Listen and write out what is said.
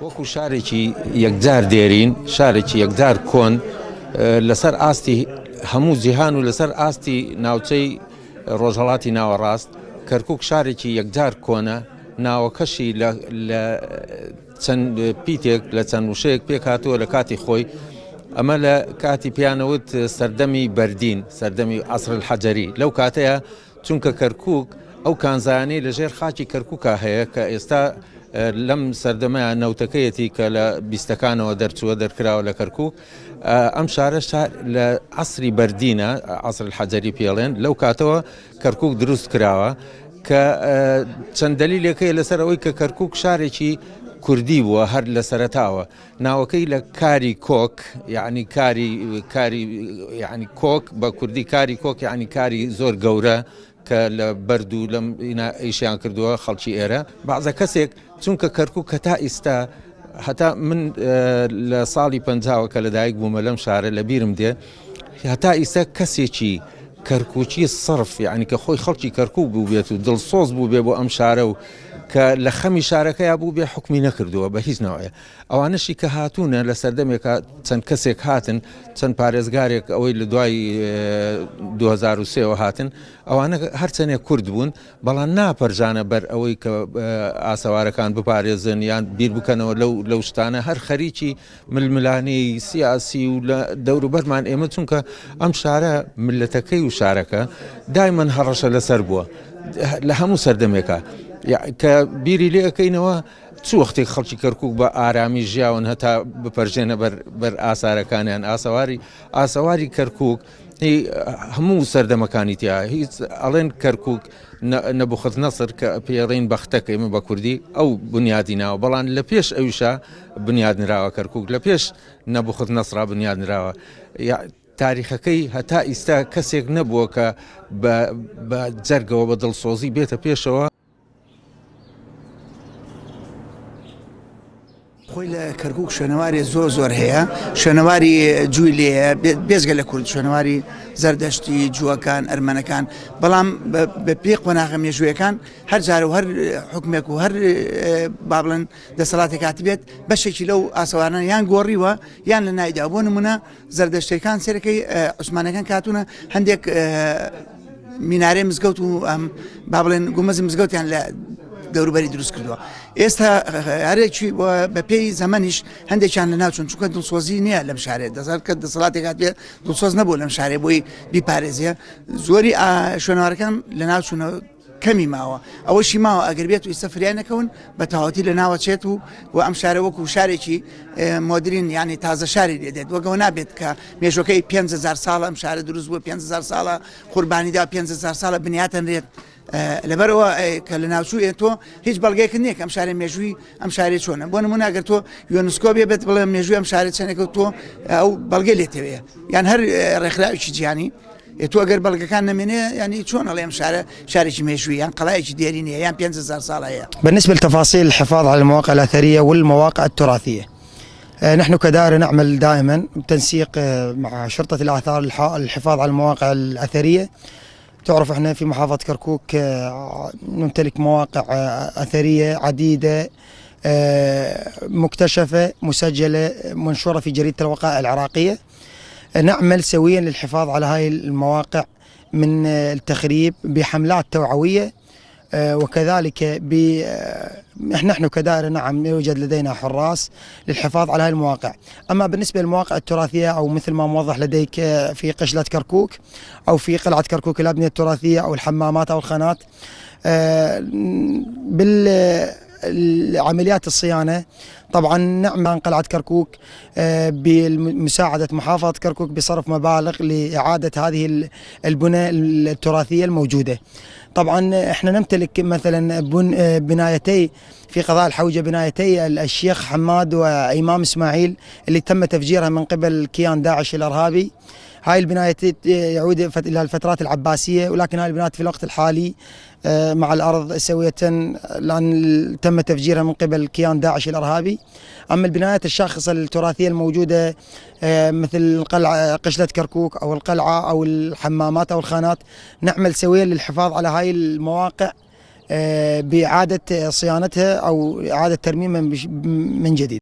وەکو شارێکی یەکجار دێرین، شارێکی یەکجار کۆن لەسەر ئاستی هەموو جیهان و لەسەر ئاستی ناوچەی ڕۆژهەڵاتی ناوەڕاست. کەرکووک شارێکی یەکجار کۆنە، ناوەکەشی لە چەند پیتێک لە چەند وشەیەک پێک هاتووە لە کاتی خۆی. ئەمە لە کاتی پیانەوت سەردەمی بەردین، سەردەمی عەسر الحەجەری. لەو کاتەیە چونکە کەرکووک ئەو کانزانەی لەژێر خاکی کەرکووکە هەیە کە ئێستا لەم سەردەمەیە نەوتەکەیەتی کە لە بیستەکانەوە دەرچووە دەرکراوە لە کەرکووک. ئەم شارە لە عەسری بەردینە، عەسر الحەجەری پێڵێن. لەو کاتەوە کەرکووک دروست کراوە کە چەند دەلیلێکەیە لەسەر ئەوەی کە کەرکووک شارێکی کوردی بووە هەر لە سەرەتاوە. ناوەکەی لە کاری کۆک، یعنی کاری یعنی کۆک بە کوردی کاری کۆک، یعنی کاری زۆر گەورە کە لە بەرد و لەم ئیشیان کردووە خەڵکی ئێرە. بەعزە کەسێک چونکە کەرکووک هەتا ئێستا، هەتا من لە ساڵی 50 کە لەدایک بوومە لەم شارە لە بیرم دێ، هەتا ئێستا کەسێکی کەرکووکی سڕف، یعنی کە خۆی خەڵکی کەرکووک بوو بێت و دڵسۆز بوو بێ بۆ ئەم شارە و کە لە خەمی شارەکەیا بوو بێ حکمی نەکردووە بە هیچ ناوەیە. ئەوانەشی کە هاتوونە لە سەردەمێکە چەند کەسێک هاتن، چەند پارێزگارێک ئەوەی لە دوای 2003 هاتن، ئەوانە هەرچەنێک کورد بوون، بەڵام ناپەرژانە بەر ئەوەی کە ئاسەوارەکان بپارێزن یان بیر بکەنەوە لەو شتانە. هەر خەریکی ململانەی سیاسی و لە دەوروبەرمان ئێمە، چونکە ئەم شارە ملەتەکەی و شارەکە دایمەن هەڕەشە لەسەر بووە لە هەموو سەردەمێکە. کە بیری لێ ئەەکەینەوە چ وەختێک خەڵکی کەرکووک بە ئارامی ژیاون هەتا بپەرژێنە بەر ئاسارەکانیان. ئاسەواری کەرکووک هەموو سەردەمەکانی تیا، هیچ ئەڵێن کەرکووک نەبوخەتنەسر کە پێڕین بەختەکە ئێمە بە کوردی ئەو بنیادی ناوە، بەڵام لە پێش ئەویشە بنیاد نراوە کەرکووک، لە پێش نەبوخەتنەسر بنیاد نراوە. تاریخەکەی هەتا ئیستا کەسێک نەبووە کە بە جەرگەوە بە دڵسۆزی بێتە پێشەوە. خۆی لە کەرکووک شوێنەواری زۆر هەیە، شوێنەواری جووی لێە بێزگە لە کورد، شوێنەواری زەردەشتی جووەکان ئەرمەنەکان، بەڵام بە پێی قۆناغە مێژوویەکان هەر جارە و هەر حکومێک و هەر با بڵێن دەسەڵاتێک هاتی بێت بەشێکی لەو ئاسەوانە یان گۆڕیوە یان لە نایدا. بۆ نمونە زەردەشتەکان سێرەکەی عوسمانەکان کاتونە هەندێک مینارێ مزگەوت و با بڵێن گومەزی مزگەوتیان لە دەوروبەری دروست کردووە. ئێستا هەرێکی بە پێی زەمەنیش هەندێکیان لە ناوچون، چونکە دڵسۆزی نییە لەم شارێ، دەزار کە دەسەڵاتێک هات بێ دڵسۆز نەبوو لەم شارێ بۆی بیپارێزیە. زۆری شوێنەوارەکان لە ناوچوونە کەمی ماوە، ئەوەشی ماوە ئەگەر بێت و ئێستا فریای نەکەون بە تەواوەتی لە ناوەچێت و ئەم شارە وەکو شارێکی مۆدرین، یعنی تازە شاری دێت. وەگەوە نابێت کە مێژوەکەی 5000 ساڵە ئەم شارە دروست بووە، 5000 ساڵە قوربانیدا، 5000 ساڵە بنیاتەنرێت. لەبەرەوە کە لە ناوچوو تۆ هیچ بەڵگەیەک نییە ئەم شارە مێژووی ئەم شارێ چۆنە. بۆ نمونە ئەگەر تۆ یۆنسکۆ بێت بڵێ مێژووی ئەم شارێت چەندێکە تۆ ئەو بەڵگەی لێتەوەیە، یان هەر ڕێکخراوێکی جیهانی تۆ ئەگەر بەڵگەکان نەمێنێ ینی چۆن ئەڵێ ئەم شارە شارێکی مێژووی یان قەڵایەکی دێرینەیە یان 5000 ساڵە هەیە. بالنسبة لتفاصيل الحفاظ على المواقع الأثرية والمواقع التراثية، نحن كدائرة نعمل دائما بتنسيق مع شرطة الآثار الحفاظ على المواقع الأثرية. تعرف احنا في محافظة كركوك نمتلك مواقع أثرية عديدة مكتشفة مسجلة منشورة في جريدة الوقائع العراقية. نعمل سويا للحفاظ على هاي المواقع من التخريب بحملات توعوية، وكذلك نحن كدائرة نعم يوجد لدينا حراس للحفاظ على هذه المواقع. أما بالنسبة للمواقع التراثية أو مثل ما موضح لديك في قشلة كركوك أو في قلعة كركوك الأبنية التراثية أو الحمامات أو الخانات، بالعمليات الصيانة طبعا نعمل عن قلعة كركوك بمساعدة محافظة كركوك بصرف مبالغ لإعادة هذه البنى التراثية الموجودة. طبعا احنا نمتلك مثلا بنايتي في قضاء الحوجة، بنايتي الشيخ حماد وإمام إسماعيل اللي تم تفجيرها من قبل كيان داعش الإرهابي. هاي البنايات يعود إلى الفترات العباسية، ولكن هاي البنايات في الوقت الحالي مع الأرض سوية لأن تم تفجيرها من قبل كيان داعش الإرهابي. أما البنايات الشاخصة التراثية الموجودة مثل قشلة كركوك أو القلعة أو الحمامات أو الخانات، نعمل سويا للحفاظ على هاي المواقع بإعادة صيانتها أو إعادة ترميمها من جديد.